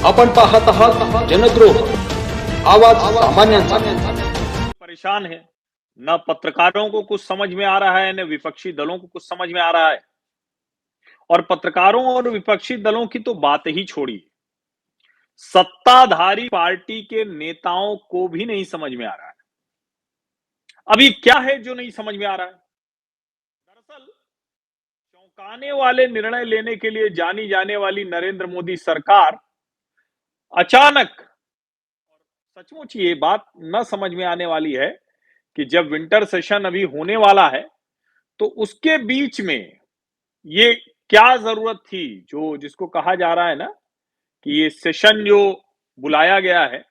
आपण पाहत आहात जनद्रोह आवाज सामान्यांचा। परेशान है, न पत्रकारों को कुछ समझ में आ रहा है, न विपक्षी दलों को कुछ समझ में आ रहा है। और पत्रकारों और विपक्षी दलों की तो बात ही छोड़िए, सत्ताधारी पार्टी के नेताओं को भी नहीं समझ में आ रहा है। अभी क्या है जो नहीं समझ में आ रहा है? दरअसल चौंकाने वाले निर्णय लेने के लिए जानी जाने वाली नरेंद्र मोदी सरकार अचानक, सचमुच ये बात न समझ में आने वाली है कि जब विंटर सेशन अभी होने वाला है, तो उसके बीच में ये क्या जरूरत थी, जो जिसको कहा जा रहा है ना कि ये सेशन जो बुलाया गया है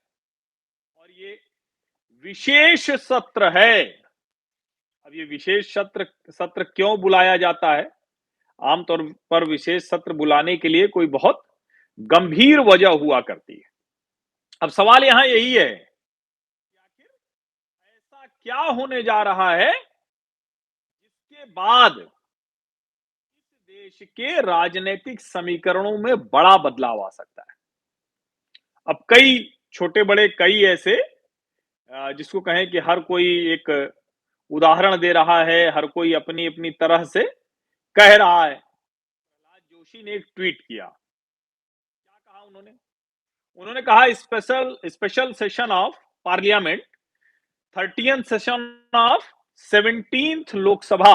और ये विशेष सत्र है। अब ये विशेष सत्र सत्र क्यों बुलाया जाता है? आमतौर पर विशेष सत्र बुलाने के लिए कोई बहुत गंभीर वजह हुआ करती है। अब सवाल यहां यही है कि आखिर ऐसा क्या होने जा रहा है जिसके बाद इस देश के राजनीतिक समीकरणों में बड़ा बदलाव आ सकता है। अब कई छोटे बड़े कई ऐसे जिसको कहें कि हर कोई एक उदाहरण दे रहा है, हर कोई अपनी अपनी तरह से कह रहा है। प्रहलाद जोशी ने एक ट्वीट किया, क्या कहा उन्होंने? उन्होंने कहा special special session of parliament, 30th session of 17th Lok Sabha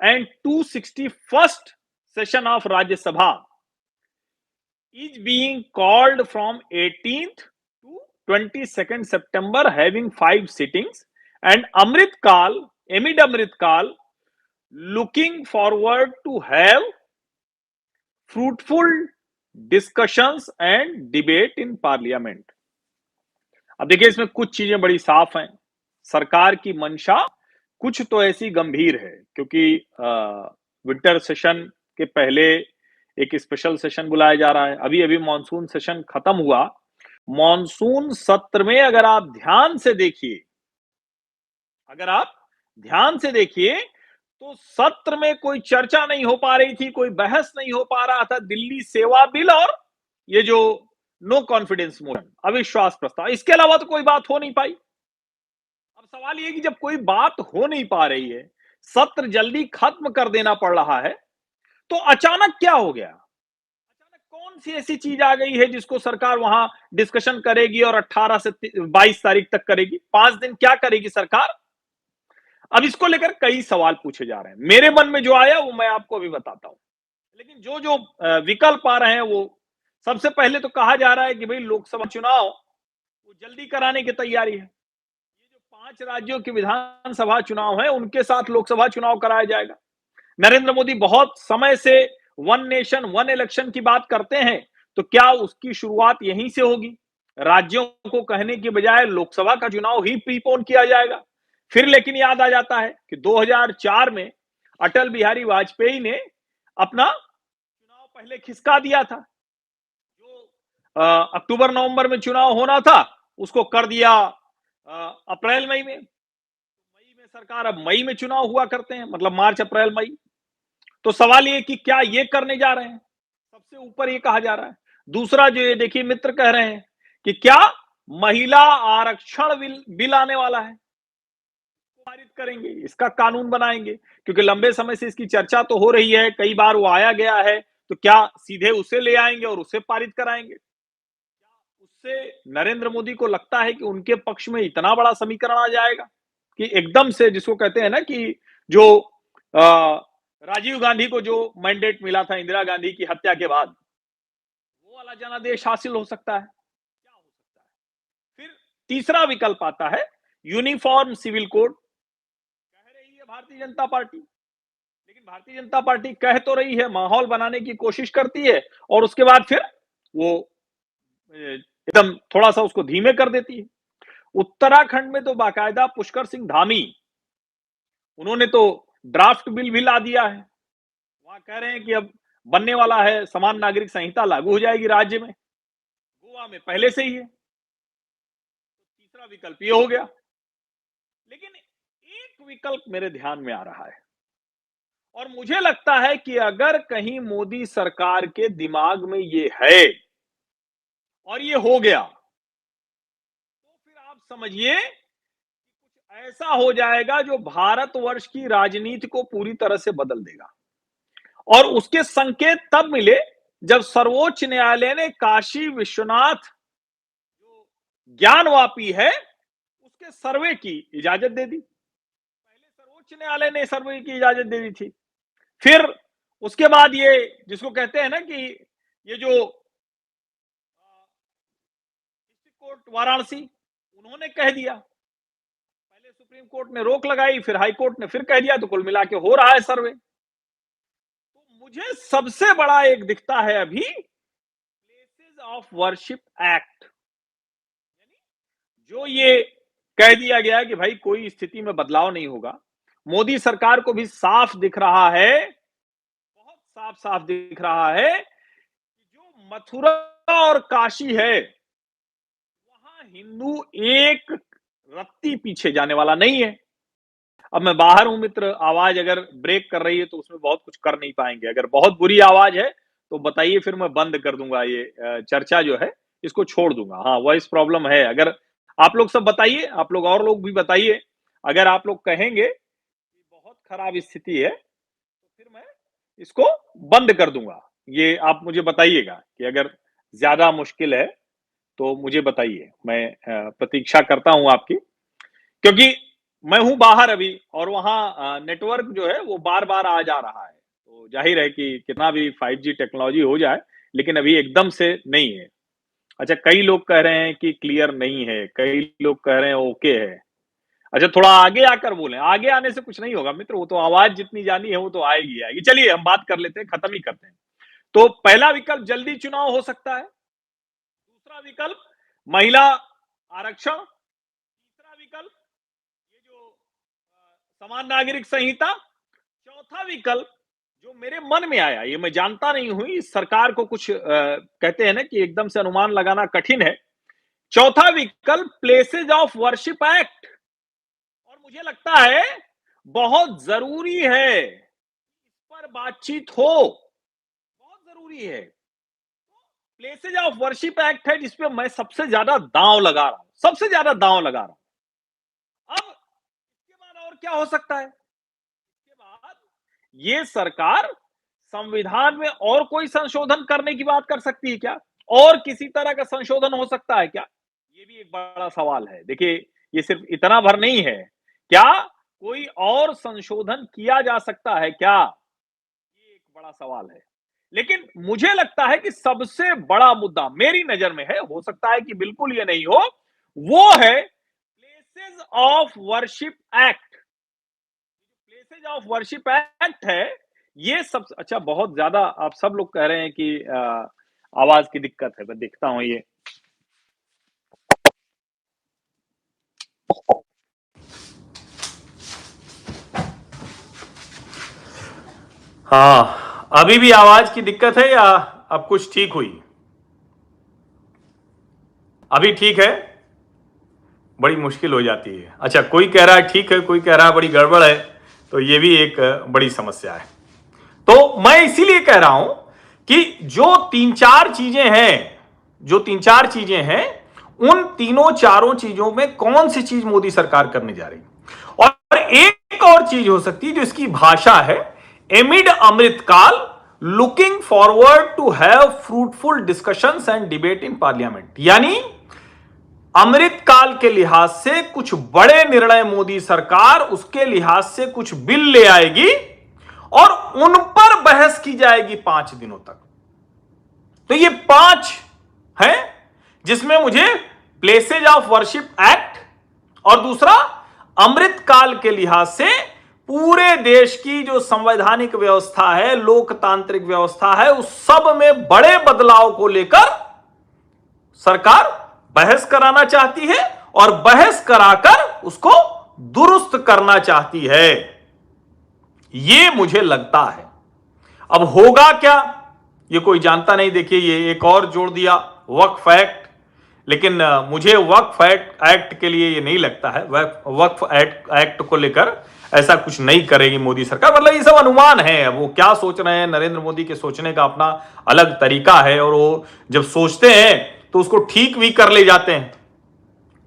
and 261st session of Rajya Sabha is being called from 18th to 22nd September, having 5 sittings, and Amrit Kal, amid Amrit Kal, looking forward to have fruitful discussions and debate in parliament. अब देखिए, इसमें कुछ चीजें बड़ी साफ हैं। सरकार की मंशा कुछ तो ऐसी गंभीर है, क्योंकि विंटर सेशन के पहले एक स्पेशल सेशन बुलाया जा रहा है। अभी अभी मॉनसून सेशन खत्म हुआ। मॉनसून सत्र में अगर आप ध्यान से देखिए, तो सत्र में कोई चर्चा नहीं हो पा रही थी, कोई बहस नहीं हो पा रहा था। दिल्ली सेवा बिल और ये जो नो कॉन्फिडेंस मोशन, अविश्वास प्रस्ताव, इसके अलावा तो कोई बात हो नहीं पाई। अब सवाल ये कि जब कोई बात हो नहीं पा रही है, सत्र जल्दी खत्म कर देना पड़ रहा है, तो अचानक क्या हो गया? अचानक कौन सी ऐसी चीज आ गई है जिसको सरकार वहां डिस्कशन करेगी और 18 से 22 तारीख तक करेगी? 5 दिन क्या करेगी सरकार? अब इसको लेकर कई सवाल पूछे जा रहे हैं। मेरे मन में जो आया वो मैं आपको अभी बताता हूं। लेकिन जो जो विकल्प आ रहे हैं, वो सबसे पहले तो कहा जा रहा है कि भाई लोकसभा चुनाव वो जल्दी कराने की तैयारी है। ये जो 5 राज्यों के विधानसभा चुनाव है, उनके साथ लोकसभा चुनाव कराया जाएगा। नरेंद्र मोदी बहुत समय से वन नेशन वन इलेक्शन की बात करते हैं, तो क्या उसकी शुरुआत यहीं से होगी? राज्यों को कहने की बजाय लोकसभा का चुनाव ही प्रीपोन किया जाएगा। फिर लेकिन याद आ जाता है कि 2004 में अटल बिहारी वाजपेयी ने अपना चुनाव पहले खिसका दिया था। जो अक्टूबर नवंबर में चुनाव होना था, उसको कर दिया अप्रैल मई में। मई में सरकार, अब मई में चुनाव हुआ करते हैं, मतलब मार्च अप्रैल मई। तो सवाल ये कि क्या ये करने जा रहे हैं? सबसे ऊपर ये कहा जा रहा है। दूसरा जो ये देखिए मित्र कह रहे हैं कि क्या महिला आरक्षण बिल आने वाला है, पारित करेंगे, इसका कानून बनाएंगे, क्योंकि लंबे समय से इसकी चर्चा तो हो रही है, कई बार वो आया गया है। तो क्या सीधे उसे ले आएंगे और उसे पारित कराएंगे? क्या उससे नरेंद्र मोदी को लगता है कि उनके पक्ष में इतना बड़ा समीकरण आ जाएगा कि एकदम से, जिसको कहते हैं ना कि जो राजीव गांधी को जो मैंडेट मिला था इंदिरा गांधी की हत्या के बाद, वो वाला जनादेश हासिल हो सकता है? क्या हो सकता है? फिर तीसरा विकल्प आता है यूनिफॉर्म सिविल कोड। कह रही है भारतीय जनता पार्टी, लेकिन भारतीय जनता पार्टी कह तो रही है, माहौल बनाने की कोशिश करती है, और उसके बाद फिर वो एकदम थोड़ा सा उसको धीमे कर देती है। उत्तराखंड में तो बाकायदा पुष्कर सिंह धामी, उन्होंने तो ड्राफ्ट बिल भी ला दिया है। वहां कह रहे हैं कि अब बनने वाला है, समान नागरिक संहिता लागू हो जाएगी राज्य में। गोवा में पहले से ही है। तो तीसरा विकल्प ये हो गया। लेकिन एक विकल्प मेरे ध्यान में आ रहा है, और मुझे लगता है कि अगर कहीं मोदी सरकार के दिमाग में ये है, और ये हो गया, तो फिर आप समझिए कुछ ऐसा हो जाएगा जो भारतवर्ष की राजनीति को पूरी तरह से बदल देगा। और उसके संकेत तब मिले जब सर्वोच्च न्यायालय ने काशी विश्वनाथ जो ज्ञानवापी है उसके सर्वे की इजाजत दे दी। पहले सर्वोच्च न्यायालय ने सर्वे की इजाजत दे दी थी, फिर उसके बाद ये जिसको कहते हैं ना कि ये जो डिस्ट्रिक्ट कोर्ट वाराणसी उन्होंने कह दिया, पहले सुप्रीम कोर्ट ने रोक लगाई, फिर हाई कोर्ट ने फिर कह दिया, तो कुल मिला के हो रहा है सर्वे। तो मुझे सबसे बड़ा एक दिखता है अभी प्लेसेस ऑफ वर्शिप एक्ट, जो ये कह दिया गया कि भाई कोई स्थिति में बदलाव नहीं होगा। मोदी सरकार को भी साफ दिख रहा है, बहुत साफ साफ दिख रहा है कि जो मथुरा और काशी है वहां हिंदू एक रत्ती पीछे जाने वाला नहीं है। अब मैं बाहर हूं मित्र, आवाज अगर ब्रेक कर रही है तो उसमें बहुत कुछ कर नहीं पाएंगे। अगर बहुत बुरी आवाज है तो बताइए, फिर मैं बंद कर दूंगा, ये चर्चा जो है इसको छोड़ दूंगा। हाँ, वॉइस प्रॉब्लम है। अगर आप लोग सब बताइए, आप लोग और लोग भी बताइए, अगर आप लोग कहेंगे कि बहुत खराब स्थिति है तो फिर मैं इसको बंद कर दूंगा। ये आप मुझे बताइएगा कि अगर ज्यादा मुश्किल है तो मुझे बताइए, मैं प्रतीक्षा करता हूं आपकी, क्योंकि मैं हूं बाहर अभी और वहां नेटवर्क जो है वो बार बार आ जा रहा है। तो जाहिर है कि कितना भी 5G टेक्नोलॉजी हो जाए लेकिन अभी एकदम से नहीं है। अच्छा, कई लोग कह रहे हैं कि क्लियर नहीं है, कई लोग कह रहे हैं ओके है। अच्छा, थोड़ा आगे आकर बोलें। आगे आने से कुछ नहीं होगा मित्र, वो तो आवाज जितनी जानी है वो तो आएगी आएगी। चलिए हम बात कर लेते हैं, खत्म ही करते हैं। तो पहला विकल्प जल्दी चुनाव हो सकता है, दूसरा विकल्प महिला आरक्षण, तीसरा विकल्प ये जो समान नागरिक संहिता, चौथा विकल्प जो मेरे मन में आया, ये मैं जानता नहीं हूं, इस सरकार को कुछ कहते हैं ना कि एकदम से अनुमान लगाना कठिन है। चौथा विकल्प प्लेसेज ऑफ वर्शिप एक्ट, और मुझे लगता है बहुत जरूरी है इस पर बातचीत हो, बहुत जरूरी है। प्लेसेज ऑफ वर्शिप एक्ट है जिसपे मैं सबसे ज्यादा दांव लगा रहा हूं, सबसे ज्यादा दांव लगा रहा हूं। अब इसके बाद और क्या हो सकता है? इसके बाद ये सरकार संविधान में और कोई संशोधन करने की बात कर सकती है क्या? और किसी तरह का संशोधन हो सकता है क्या? ये भी एक बड़ा सवाल है। देखिए, ये सिर्फ इतना भर नहीं है, क्या कोई और संशोधन किया जा सकता है क्या? ये एक बड़ा सवाल है। लेकिन मुझे लगता है कि सबसे बड़ा मुद्दा मेरी नजर में है, हो सकता है कि बिल्कुल ये नहीं हो, वो है places of worship act. Places of worship act है ये सब। अच्छा, बहुत ज्यादा आप सब लोग कह रहे हैं कि आवाज की दिक्कत है, मैं देखता हूं ये। हाँ, अभी भी आवाज की दिक्कत है या अब कुछ ठीक हुई? अभी ठीक है? बड़ी मुश्किल हो जाती है। अच्छा, कोई कह रहा है ठीक है, कोई कह रहा है बड़ी गड़बड़ है, तो ये भी एक बड़ी समस्या है। तो मैं इसीलिए कह रहा हूं कि जो तीन चार चीजें हैं, उन तीनों चारों चीजों में कौन सी चीज मोदी सरकार करने जा रही है। और एक और चीज हो सकती है जो इसकी भाषा है, amid Amritkaal looking forward to have fruitful discussions and debate in parliament. यानी अमृतकाल के लिहाज से कुछ बड़े निर्णय मोदी सरकार उसके लिहाज से कुछ बिल ले आएगी और उन पर बहस की जाएगी 5 दिनों तक। तो ये 5 है जिसमें मुझे प्लेसेज ऑफ वर्शिप एक्ट और दूसरा अमृतकाल के लिहाज से पूरे देश की जो संवैधानिक व्यवस्था है, लोकतांत्रिक व्यवस्था है, उस सब में बड़े बदलाव को लेकर सरकार बहस कराना चाहती है और बहस कराकर उसको दुरुस्त करना चाहती है, ये मुझे लगता है। अब होगा क्या ये कोई जानता नहीं। देखिए, ये एक और जोड़ दिया, वक्फ एक्ट। लेकिन मुझे वक्फ एक्ट के लिए ये नहीं लगता है, वक्फ एक्ट को लेकर ऐसा कुछ नहीं करेगी मोदी सरकार। मतलब ये सब अनुमान है। अब वो क्या सोच रहे हैं, नरेंद्र मोदी के सोचने का अपना अलग तरीका है, और वो जब सोचते हैं तो उसको ठीक भी कर ले जाते हैं।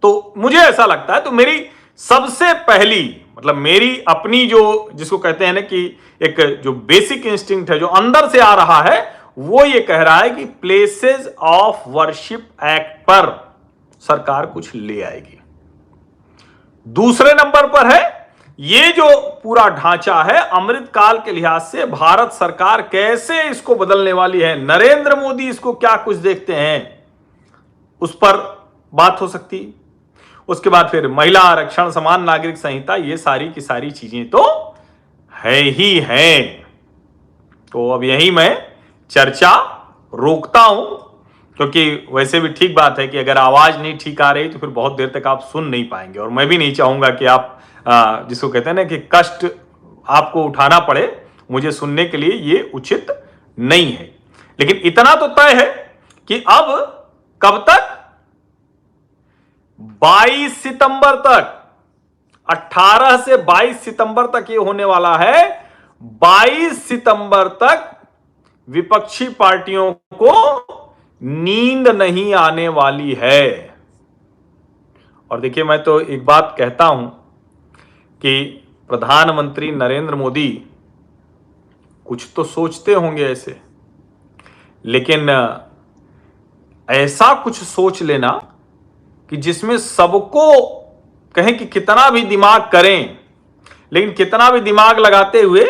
तो मुझे ऐसा लगता है, तो मेरी सबसे पहली मतलब मेरी अपनी जो जिसको कहते हैं ना कि एक जो बेसिक इंस्टिंक्ट है जो अंदर से आ रहा है, वो ये कह रहा है कि प्लेसेस ऑफ वर्शिप एक्ट पर सरकार कुछ ले आएगी। दूसरे नंबर पर है ये जो पूरा ढांचा है अमृतकाल के लिहाज से भारत सरकार कैसे इसको बदलने वाली है, नरेंद्र मोदी इसको क्या कुछ देखते हैं, उस पर बात हो सकती है। उसके बाद फिर महिला आरक्षण, समान नागरिक संहिता, ये सारी की सारी चीजें तो है ही है। तो अब यही मैं चर्चा रोकता हूं, क्योंकि वैसे भी ठीक बात है कि अगर आवाज नहीं ठीक आ रही तो फिर बहुत देर तक आप सुन नहीं पाएंगे, और मैं भी नहीं चाहूंगा कि आप जिसको कहते हैं ना कि कष्ट आपको उठाना पड़े मुझे सुनने के लिए, ये उचित नहीं है। लेकिन इतना तो तय है कि अब कब तक, 22 सितंबर तक, 18 से 22 सितंबर तक ये होने वाला है। 22 सितंबर तक विपक्षी पार्टियों को नींद नहीं आने वाली है। और देखिए, मैं तो एक बात कहता हूं कि प्रधानमंत्री नरेंद्र मोदी कुछ तो सोचते होंगे ऐसे, लेकिन ऐसा कुछ सोच लेना कि जिसमें सबको कहें कि कितना भी दिमाग करें, लेकिन कितना भी दिमाग लगाते हुए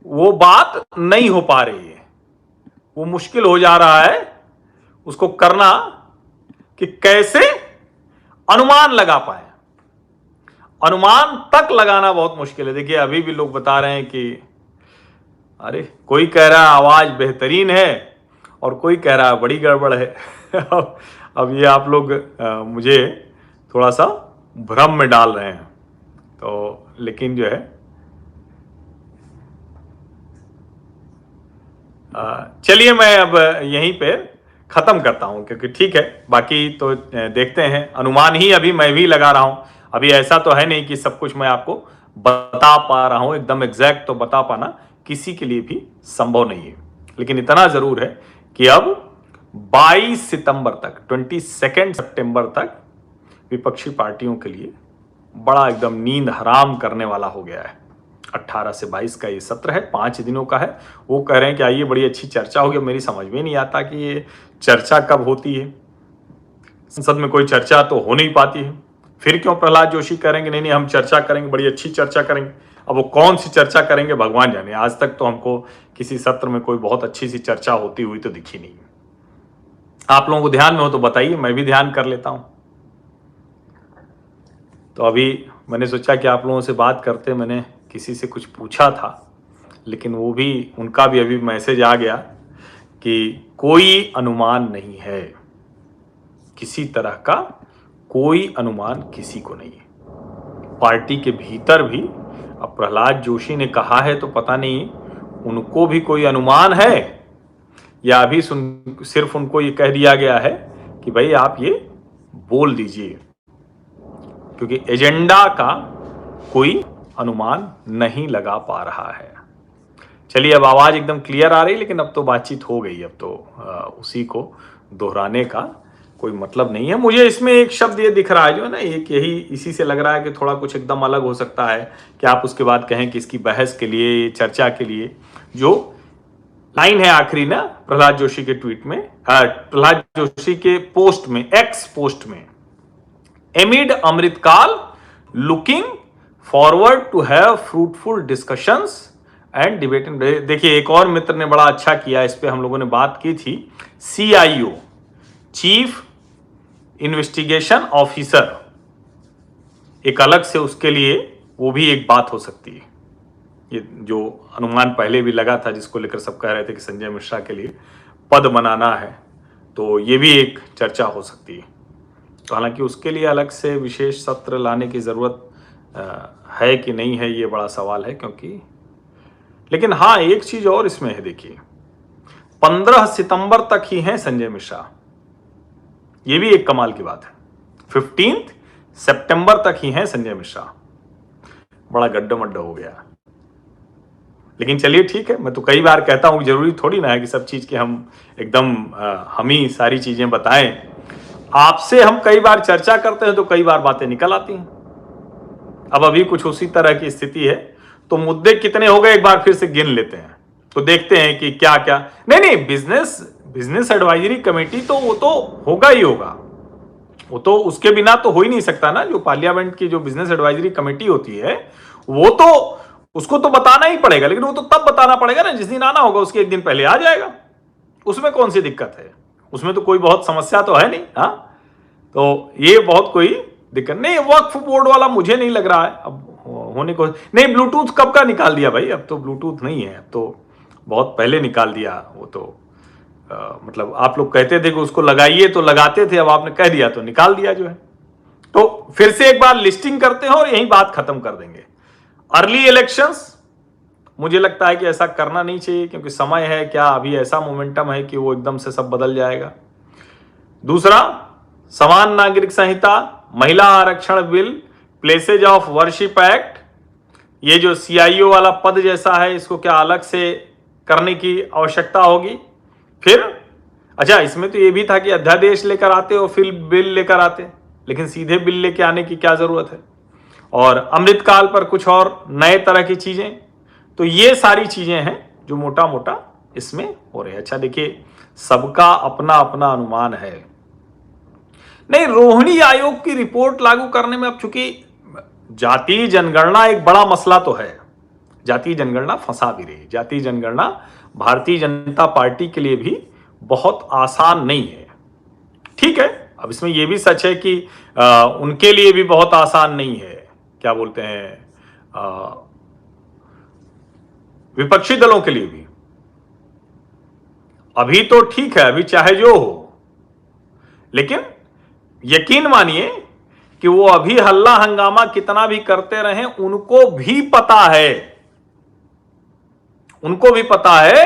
वो बात नहीं हो पा रही है, वो मुश्किल हो जा रहा है उसको करना कि कैसे अनुमान लगा पाए। अनुमान तक लगाना बहुत मुश्किल है। देखिए, अभी भी लोग बता रहे हैं कि अरे कोई कह रहा है आवाज बेहतरीन है और कोई कह रहा है बड़ी गड़बड़ है। अब ये आप लोग मुझे थोड़ा सा भ्रम में डाल रहे हैं। तो लेकिन जो है चलिए मैं अब यहीं पे खत्म करता हूं, क्योंकि ठीक है, बाकी तो देखते हैं। अनुमान ही अभी मैं भी लगा रहा हूं। अभी ऐसा तो है नहीं कि सब कुछ मैं आपको बता पा रहा हूं, एकदम एग्जैक्ट तो बता पाना किसी के लिए भी संभव नहीं है। लेकिन इतना जरूर है कि अब 22 सितंबर तक, 22 सितंबर तक विपक्षी पार्टियों के लिए बड़ा एकदम नींद हराम करने वाला हो गया है। 18 से 22 का ये सत्र है, 5 दिनों का है। वो कह रहे हैं कि आइए बड़ी अच्छी चर्चा होगी। मेरी समझ में नहीं आता कि ये चर्चा कब होती है। संसद में कोई चर्चा तो हो नहीं पाती है, फिर क्यों प्रहलाद जोशी करेंगे नहीं नहीं हम चर्चा करेंगे, बड़ी अच्छी चर्चा करेंगे। अब वो कौन सी चर्चा करेंगे भगवान जाने। आज तक तो हमको किसी सत्र में कोई बहुत अच्छी सी चर्चा होती हुई तो दिखी नहीं। आप लोगों को ध्यान में हो तो बताइए, मैं भी ध्यान कर लेता हूं। तो अभी मैंने सोचा कि आप लोगों से बात करते, मैंने किसी से कुछ पूछा था, लेकिन वो भी, उनका भी अभी मैसेज आ गया कि कोई अनुमान नहीं है, किसी तरह का कोई अनुमान किसी को नहीं है। पार्टी के भीतर भी अब प्रहलाद जोशी ने कहा है तो पता नहीं उनको भी कोई अनुमान है या अभी सिर्फ उनको ये कह दिया गया है कि भाई आप ये बोल दीजिए, क्योंकि एजेंडा का कोई अनुमान नहीं लगा पा रहा है। चलिए, अब आवाज एकदम क्लियर आ रही, लेकिन अब तो बातचीत हो गई, अब तो उसी को दोहराने का कोई मतलब नहीं है। मुझे इसमें एक शब्द ये दिख रहा है जो है ना, एक यही इसी से लग रहा है कि थोड़ा कुछ एकदम अलग हो सकता है कि आप उसके बाद कहें कि इसकी बहस के लिए, चर्चा के लिए जो लाइन है आखिरी ना प्रहलाद जोशी के ट्वीट में, प्रहलाद जोशी के पोस्ट में, एक्स पोस्ट में, amid Amritkaal looking forward to have fruitful discussions and debate. देखिए, एक और मित्र ने बड़ा अच्छा किया, इस पे हम लोगों ने बात की थी। CIO, चीफ इन्वेस्टिगेशन ऑफिसर, एक अलग से उसके लिए वो भी एक बात हो सकती है। ये जो अनुमान पहले भी लगा था, जिसको लेकर सब कह रहे थे कि संजय मिश्रा के लिए पद बनाना है, तो ये भी एक चर्चा हो सकती है। तो हालांकि उसके लिए अलग से विशेष सत्र लाने की जरूरत है कि नहीं है, ये बड़ा सवाल है। क्योंकि लेकिन हाँ, एक चीज और इसमें है, देखिए 15 सितंबर तक ही हैं संजय मिश्रा, ये भी एक कमाल की बात है। 15 सितंबर तक ही हैं संजय मिश्रा, बड़ा गड्ढा मड्ढा हो गया। लेकिन चलिए ठीक है, मैं तो कई बार कहता हूं जरूरी थोड़ी ना है कि सब चीज के हम एकदम हम ही सारी चीजें बताएं। आपसे हम कई बार चर्चा करते हैं तो कई बार बातें निकल आती हैं। अब अभी कुछ उसी तरह की स्थिति है, तो मुद्दे कितने हो गए एक बार फिर से गिन लेते हैं, तो देखते हैं कि क्या क्या। नहीं, बिजनेस एडवाइजरी कमेटी तो वो तो होगा ही होगा, वो तो उसके बिना तो हो ही नहीं सकता ना। जो पार्लियामेंट की जो बिजनेस एडवाइजरी कमेटी होती है वो तो उसको तो बताना ही पड़ेगा, लेकिन वो तो तब बताना पड़ेगा ना जिस दिन आना होगा, उसके एक दिन पहले आ जाएगा। उसमें कौन सी दिक्कत है, उसमें तो कोई बहुत समस्या तो है नहीं। हाँ, तो ये बहुत कोई दिक्कत नहीं। वक्फ बोर्ड वाला मुझे नहीं लग रहा है अब होने को। नहीं, ब्लूटूथ कब का निकाल दिया भाई, अब तो ब्लूटूथ नहीं है, अब तो बहुत पहले निकाल दिया। वो तो मतलब आप लोग कहते थे कि उसको लगाइए तो लगाते थे, अब आपने कह दिया तो निकाल दिया जो है। तो फिर से एक बार लिस्टिंग करते हैं और यही बात खत्म कर देंगे। अर्ली इलेक्शंस, मुझे लगता है कि ऐसा करना नहीं चाहिए, क्योंकि समय है क्या, अभी ऐसा मोमेंटम है कि वो एकदम से सब बदल जाएगा। दूसरा, समान नागरिक संहिता, महिला आरक्षण bill, places of worship act, ये जो CIO वाला पद जैसा है, इसको क्या अलग से करने की आवश्यकता होगी। फिर अच्छा, इसमें तो ये भी था कि अध्यादेश लेकर आते और फिर बिल लेकर आते, लेकिन सीधे बिल लेके आने की क्या जरूरत है। और अमृतकाल पर कुछ और नए तरह की चीजें, तो ये सारी चीजें हैं जो मोटा मोटा इसमें हो रहे हैं। अच्छा देखिए, सबका अपना अपना अनुमान है। नहीं, रोहिणी आयोग की रिपोर्ट लागू करने में अब चूंकि जातीय जनगणना एक बड़ा मसला तो है, जातीय जनगणना फंसा भी रही। जातीय जनगणना भारतीय जनता पार्टी के लिए भी बहुत आसान नहीं है, ठीक है। अब इसमें यह भी सच है कि उनके लिए भी बहुत आसान नहीं है, क्या बोलते हैं, विपक्षी दलों के लिए भी। अभी तो ठीक है, अभी चाहे जो हो, लेकिन यकीन मानिए कि वो अभी हल्ला हंगामा कितना भी करते रहें, उनको भी पता है, उनको भी पता है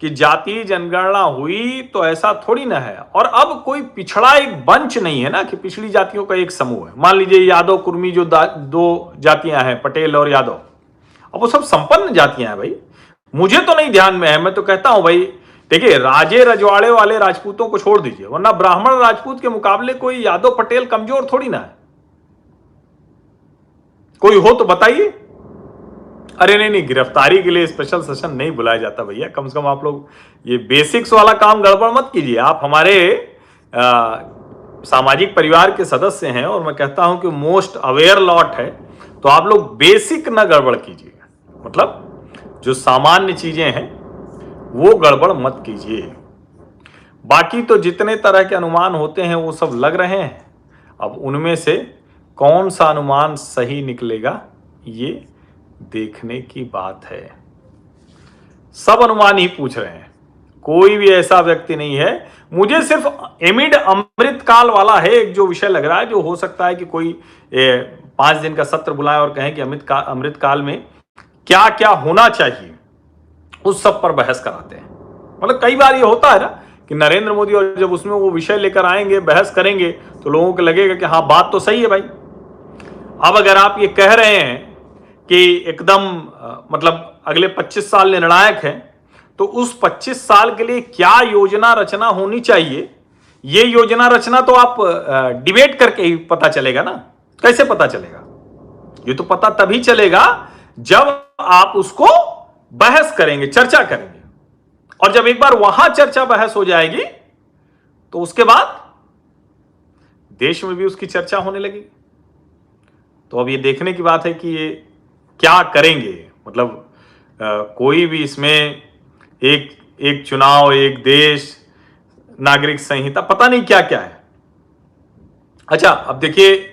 कि जातीय जनगणना हुई तो ऐसा थोड़ी ना है। और अब कोई पिछड़ा एक बंच नहीं है ना, कि पिछड़ी जातियों का एक समूह है। मान लीजिए यादव कुर्मी जो दो जातियां हैं, पटेल और यादव, अब वो सब संपन्न जातियां हैं भाई। मुझे तो नहीं ध्यान में है, मैं तो कहता हूं भाई, देखिए राजे रजवाड़े वाले राजपूतों को छोड़ दीजिए, वरना ब्राह्मण राजपूत के मुकाबले कोई यादव पटेल कमजोर थोड़ी ना है। कोई हो तो बताइए। अरे नहीं, गिरफ्तारी के लिए स्पेशल सेशन नहीं बुलाया जाता भैया, कम से कम आप लोग ये बेसिक्स वाला काम गड़बड़ मत कीजिए। आप हमारे सामाजिक परिवार के सदस्य हैं और मैं कहता हूं कि मोस्ट अवेयर लॉट है, तो आप लोग बेसिक ना गड़बड़ कीजिए, मतलब जो सामान्य चीजें हैं वो गड़बड़ मत कीजिए। बाकी तो जितने तरह के अनुमान होते हैं वो सब लग रहे हैं। अब उनमें से कौन सा अनुमान सही निकलेगा ये देखने की बात है। सब अनुमान ही पूछ रहे हैं, कोई भी ऐसा व्यक्ति नहीं है। मुझे सिर्फ एमिड अमृतकाल वाला है एक जो विषय लग रहा है, जो हो सकता है कि कोई 5 दिन का सत्र बुलाए और कहें कि अमृतकाल में क्या क्या होना चाहिए, उस सब पर बहस कराते हैं। मतलब कई बार ये होता है ना कि नरेंद्र मोदी और जब उसमें वो विषय लेकर आएंगे, बहस करेंगे, तो लोगों को लगेगा कि हाँ बात तो सही है भाई। अब अगर आप ये कह रहे हैं कि एकदम मतलब अगले 25 साल निर्णायक हैं, तो उस 25 साल के लिए क्या योजना रचना होनी चाहिए, ये योजना रचना तो आप डिबेट करके ही पता चलेगा ना। कैसे पता चलेगा? ये तो पता तभी चलेगा जब आप उसको बहस करेंगे, चर्चा करेंगे। और जब एक बार वहां चर्चा बहस हो जाएगी तो उसके बाद देश में भी उसकी चर्चा होने लगेगी। तो अब ये देखने की बात है कि ये क्या करेंगे। मतलब कोई भी इसमें एक चुनाव, एक देश, नागरिक संहिता, पता नहीं क्या क्या है। अच्छा अब देखिए,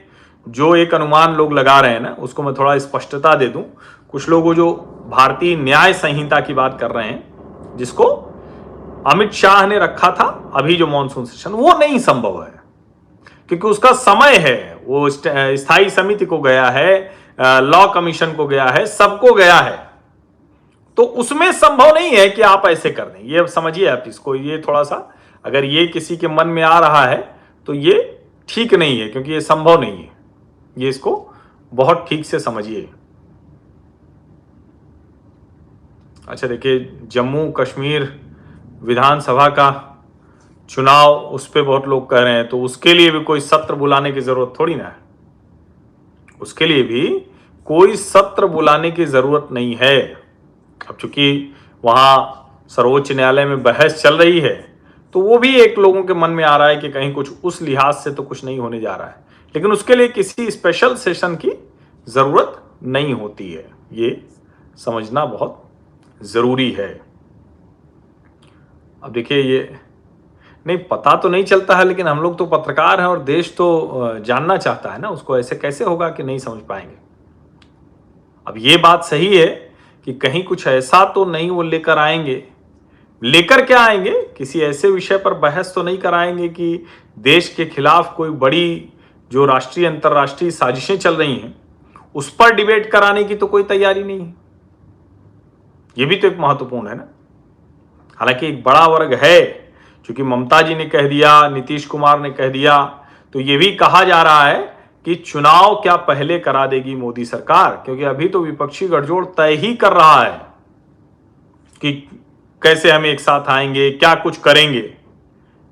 जो एक अनुमान लोग लगा रहे हैं ना, उसको मैं थोड़ा स्पष्टता दे दूं। कुछ लोग जो भारतीय न्याय संहिता की बात कर रहे हैं, जिसको अमित शाह ने रखा था अभी जो मॉनसून सेशन, वो नहीं संभव है, क्योंकि उसका समय है। वो स्थायी समिति को गया है, लॉ कमीशन को गया है, सबको गया है, तो उसमें संभव नहीं है कि आप ऐसे कर दें। ये समझिए आप इसको, ये थोड़ा सा अगर ये किसी के मन में आ रहा है तो ये ठीक नहीं है, क्योंकि ये संभव नहीं है। ये इसको बहुत ठीक से समझिए। अच्छा देखिए, जम्मू कश्मीर विधानसभा का चुनाव उस पर बहुत लोग कह रहे हैं, तो उसके लिए भी कोई सत्र बुलाने की जरूरत थोड़ी ना है। उसके लिए भी कोई सत्र बुलाने की जरूरत नहीं है। अब चूंकि वहां सर्वोच्च न्यायालय में बहस चल रही है, तो वो भी एक लोगों के मन में आ रहा है कि कहीं कुछ उस लिहाज से तो कुछ नहीं होने जा रहा है, लेकिन उसके लिए किसी स्पेशल सेशन की जरूरत नहीं होती है। ये समझना बहुत जरूरी है। अब देखिए, ये नहीं पता तो नहीं चलता है, लेकिन हम लोग तो पत्रकार हैं और देश तो जानना चाहता है ना उसको। ऐसे कैसे होगा कि नहीं समझ पाएंगे। अब ये बात सही है कि कहीं कुछ ऐसा तो नहीं वो लेकर आएंगे। लेकर क्या आएंगे? किसी ऐसे विषय पर बहस तो नहीं कराएंगे कि देश के खिलाफ कोई बड़ी जो राष्ट्रीय अंतर्राष्ट्रीय साजिशें चल रही हैं उस पर डिबेट कराने की तो कोई तैयारी नहीं है। ये भी तो एक महत्वपूर्ण है ना। हालांकि एक बड़ा वर्ग है, क्योंकि ममता जी ने कह दिया, नीतीश कुमार ने कह दिया, तो ये भी कहा जा रहा है कि चुनाव क्या पहले करा देगी मोदी सरकार, क्योंकि अभी तो विपक्षी गठजोड़ तय ही कर रहा है कि कैसे हम एक साथ आएंगे, क्या कुछ करेंगे।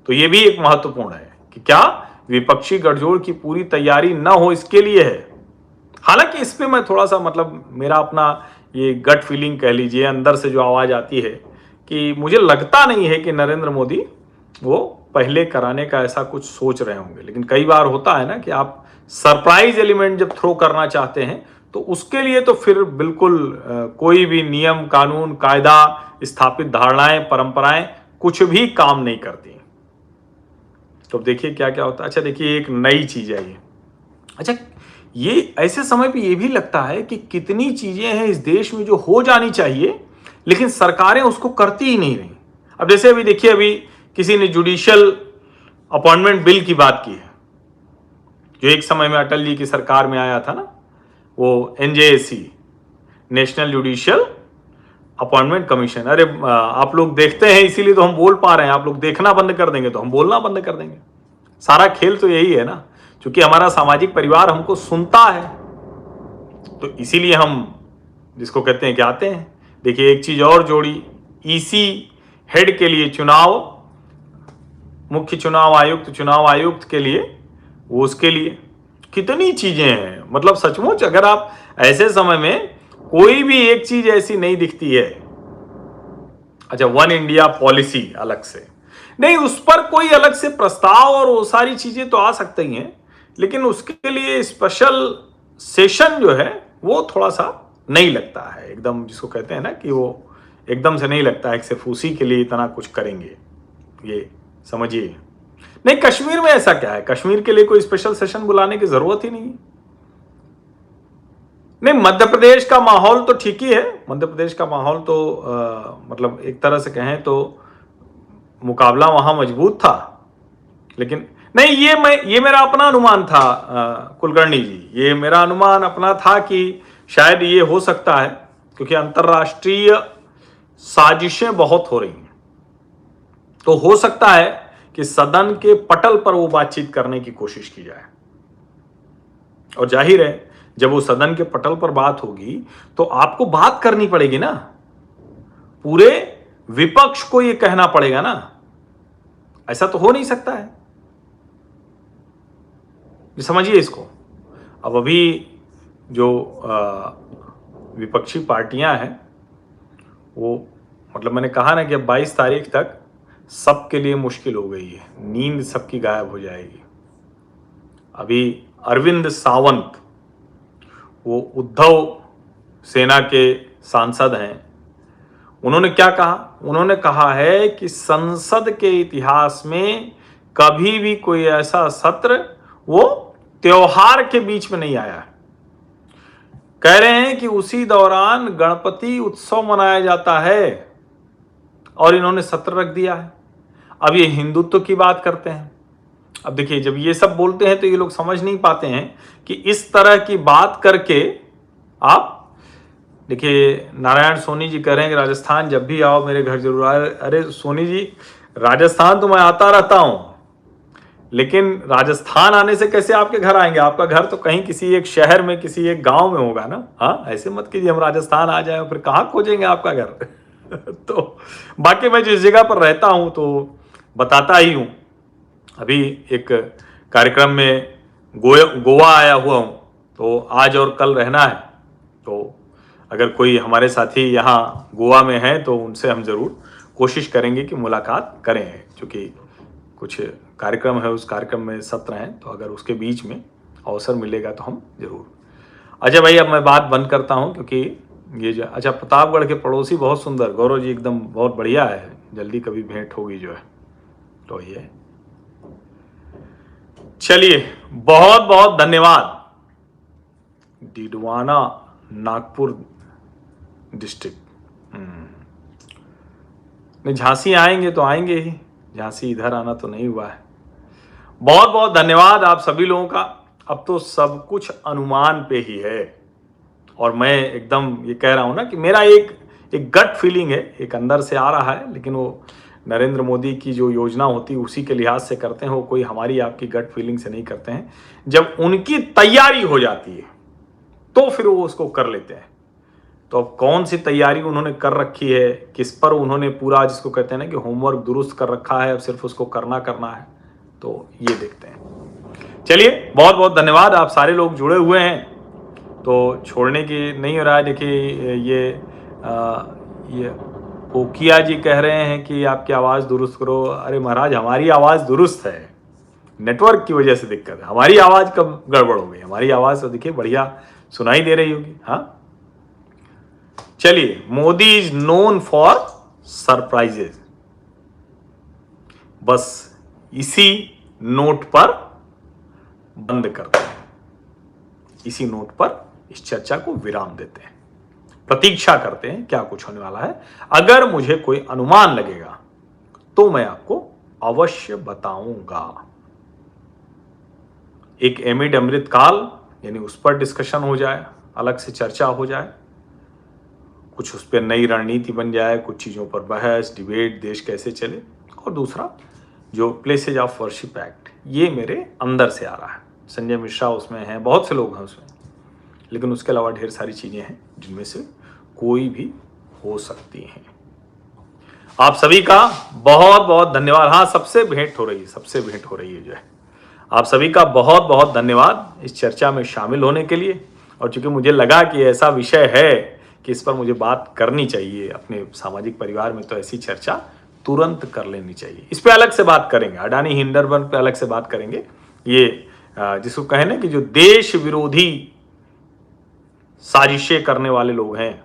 तो ये भी एक महत्वपूर्ण है कि क्या विपक्षी गठजोड़ की पूरी तैयारी न हो, इसके लिए है। हालांकि इस पे मैं थोड़ा सा मेरा अपना ये गट फीलिंग कह लीजिए, अंदर से जो आवाज आती है कि मुझे लगता नहीं है कि नरेंद्र मोदी वो पहले कराने का ऐसा कुछ सोच रहे होंगे। लेकिन कई बार होता है ना कि आप सरप्राइज एलिमेंट जब थ्रो करना चाहते हैं तो उसके लिए तो फिर बिल्कुल कोई भी नियम, कानून, कायदा, स्थापित धारणाएं, परंपराएं कुछ भी काम नहीं करती। तो देखिए क्या क्या होता है। अच्छा देखिए, एक नई चीज है ये। अच्छा, ये ऐसे समय पे ये भी लगता है कि कितनी चीजें हैं इस देश में जो हो जानी चाहिए, लेकिन सरकारें उसको करती ही नहीं रही। अब जैसे अभी देखिए, अभी किसी ने जुडिशियल अपॉइंटमेंट बिल की बात की है, जो एक समय में अटल जी की सरकार में आया था ना, वो NJAC, national judicial appointment commission. अरे आप लोग देखते हैं इसीलिए तो हम बोल पा रहे हैं। आप लोग देखना बंद कर देंगे तो हम बोलना बंद कर देंगे। सारा खेल तो यही है ना, क्योंकि हमारा सामाजिक परिवार हमको सुनता है, तो इसीलिए हम जिसको कहते हैं कि आते हैं। देखिए, एक चीज और जोड़ी, EC हेड के लिए चुनाव, मुख्य चुनाव आयुक्त के लिए, वो उसके लिए कितनी चीजें हैं। मतलब सचमुच अगर आप ऐसे समय में कोई भी एक चीज ऐसी नहीं दिखती है। अच्छा, वन इंडिया पॉलिसी अलग से नहीं, उस पर कोई अलग से प्रस्ताव और वो सारी चीजें तो आ सकती हैं, लेकिन उसके लिए स्पेशल सेशन जो है वो थोड़ा सा नहीं लगता है एकदम, जिसको कहते हैं ना कि वो एकदम से नहीं लगता है कि सिर्फ उसी के लिए इतना कुछ करेंगे। ये समझिए। नहीं, कश्मीर में ऐसा क्या है? कश्मीर के लिए कोई स्पेशल सेशन बुलाने की जरूरत ही नहीं। नहीं, मध्य प्रदेश का माहौल तो ठीक ही है। मध्य प्रदेश का माहौल तो मतलब एक तरह से कहें तो मुकाबला वहां मजबूत था। लेकिन नहीं, ये मेरा अपना अनुमान था कुलकर्णी जी, ये मेरा अनुमान अपना था कि शायद ये हो सकता है, क्योंकि अंतर्राष्ट्रीय साजिशें बहुत हो रही हैं, तो हो सकता है कि सदन के पटल पर वो बातचीत करने की कोशिश की जाए। और जाहिर है, जब वो सदन के पटल पर बात होगी तो आपको बात करनी पड़ेगी ना, पूरे विपक्ष को ये कहना पड़ेगा ना। ऐसा तो हो नहीं सकता है। समझिए इसको। अब अभी जो विपक्षी पार्टियां हैं वो, मतलब मैंने कहा ना कि अब 22 तारीख तक सबके लिए मुश्किल हो गई है, नींद सबकी गायब हो जाएगी। अभी अरविंद सावंत, वो उद्धव सेना के सांसद हैं, उन्होंने क्या कहा? उन्होंने कहा है कि संसद के इतिहास में कभी भी कोई ऐसा सत्र वो त्योहार के बीच में नहीं आया है। कह रहे हैं कि उसी दौरान गणपति उत्सव मनाया जाता है और इन्होंने सत्र रख दिया है। अब ये हिंदुत्व की बात करते हैं। अब देखिए, जब ये सब बोलते हैं तो ये लोग समझ नहीं पाते हैं कि इस तरह की बात करके आप देखिए, नारायण सोनी जी कह रहे हैं कि राजस्थान जब भी आओ मेरे घर जरूर आए। अरे सोनी जी, राजस्थान तो मैं आता रहता हूं, लेकिन राजस्थान आने से कैसे आपके घर आएंगे? आपका घर तो कहीं किसी एक शहर में, किसी एक गांव में होगा ना। हाँ, ऐसे मत कीजिए, हम राजस्थान आ जाए फिर कहाँ खोजेंगे आपका घर। तो बाकी मैं जिस जगह पर रहता हूं तो बताता ही हूँ। अभी एक कार्यक्रम में गोवा आया हुआ हूँ, तो आज और कल रहना है। तो अगर कोई हमारे साथी यहाँ गोवा में हैं तो उनसे हम ज़रूर कोशिश करेंगे कि मुलाकात करें, क्योंकि कुछ कार्यक्रम है, उस कार्यक्रम में सत्र हैं, तो अगर उसके बीच में अवसर मिलेगा तो हम जरूर। अच्छा भाई, अब मैं बात बंद करता हूँ, क्योंकि ये जो अच्छा प्रतापगढ़ के पड़ोसी बहुत सुंदर, गौरव जी एकदम बहुत बढ़िया है, जल्दी कभी भेंट होगी जो है। तो ये चलिए, बहुत बहुत धन्यवाद। डिडवाना नागपुर डिस्ट्रिक्ट, नहीं झांसी आएंगे तो आएंगे ही, झांसी इधर आना तो नहीं हुआ है। बहुत बहुत धन्यवाद आप सभी लोगों का। अब तो सब कुछ अनुमान पे ही है, और मैं एकदम ये कह रहा हूं ना कि मेरा एक गट फीलिंग है, एक अंदर से आ रहा है, लेकिन वो नरेंद्र मोदी की जो योजना होती है उसी के लिहाज से करते हैं, वो कोई हमारी आपकी गट फीलिंग से नहीं करते हैं। जब उनकी तैयारी हो जाती है तो फिर वो उसको कर लेते हैं। तो अब कौन सी तैयारी उन्होंने कर रखी है, किस पर उन्होंने पूरा, जिसको कहते हैं ना कि होमवर्क दुरुस्त कर रखा है, अब सिर्फ उसको करना है, तो ये देखते हैं। चलिए, बहुत बहुत धन्यवाद, आप सारे लोग जुड़े हुए हैं, तो छोड़ने की नहीं हो रहा है। देखिए ये पोकिया जी कह रहे हैं कि आपकी आवाज़ दुरुस्त करो। अरे महाराज, हमारी आवाज़ दुरुस्त है, नेटवर्क की वजह से दिक्कत है। हमारी आवाज़ कब गड़बड़ हो गई? हमारी आवाज़ तो देखिए बढ़िया सुनाई दे रही होगी। हाँ, चलिए, Modi is known for surprises. बस इसी नोट पर बंद करते हैं, इसी नोट पर इस चर्चा को विराम देते हैं। प्रतीक्षा करते हैं क्या कुछ होने वाला है। अगर मुझे कोई अनुमान लगेगा तो मैं आपको अवश्य बताऊंगा। एक एमिड अमृतकाल, यानी उस पर डिस्कशन हो जाए, अलग से चर्चा हो जाए, कुछ उस पर नई रणनीति बन जाए, कुछ चीज़ों पर बहस डिबेट, देश कैसे चले। और दूसरा जो प्लेसेज ऑफ वर्शिप एक्ट, ये मेरे अंदर से आ रहा है। संजय मिश्रा उसमें हैं, बहुत से लोग हैं उसमें, लेकिन उसके अलावा ढेर सारी चीज़ें हैं जिनमें से कोई भी हो सकती हैं। आप सभी का बहुत बहुत धन्यवाद। हाँ, सबसे भेंट हो रही है जो है। आप सभी का बहुत बहुत धन्यवाद इस चर्चा में शामिल होने के लिए। और चूंकि मुझे लगा कि ऐसा विषय है कि इस पर मुझे बात करनी चाहिए अपने सामाजिक परिवार में, तो ऐसी चर्चा तुरंत कर लेनी चाहिए। इस पे अलग से बात करेंगे, अडानी हिंडरबर्ग पे अलग से बात करेंगे। ये जिसको कहें ना कि जो देश विरोधी साजिशें करने वाले लोग हैं,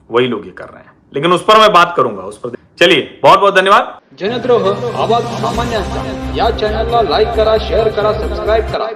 वही लोग ये कर रहे हैं, लेकिन उस पर मैं बात करूंगा, उस पर। चलिए, बहुत बहुत धन्यवाद। जनद्रोह आवाज सामान्यांचा या चॅनलला लाईक करा, शेअर करा, सबस्क्राईब करा.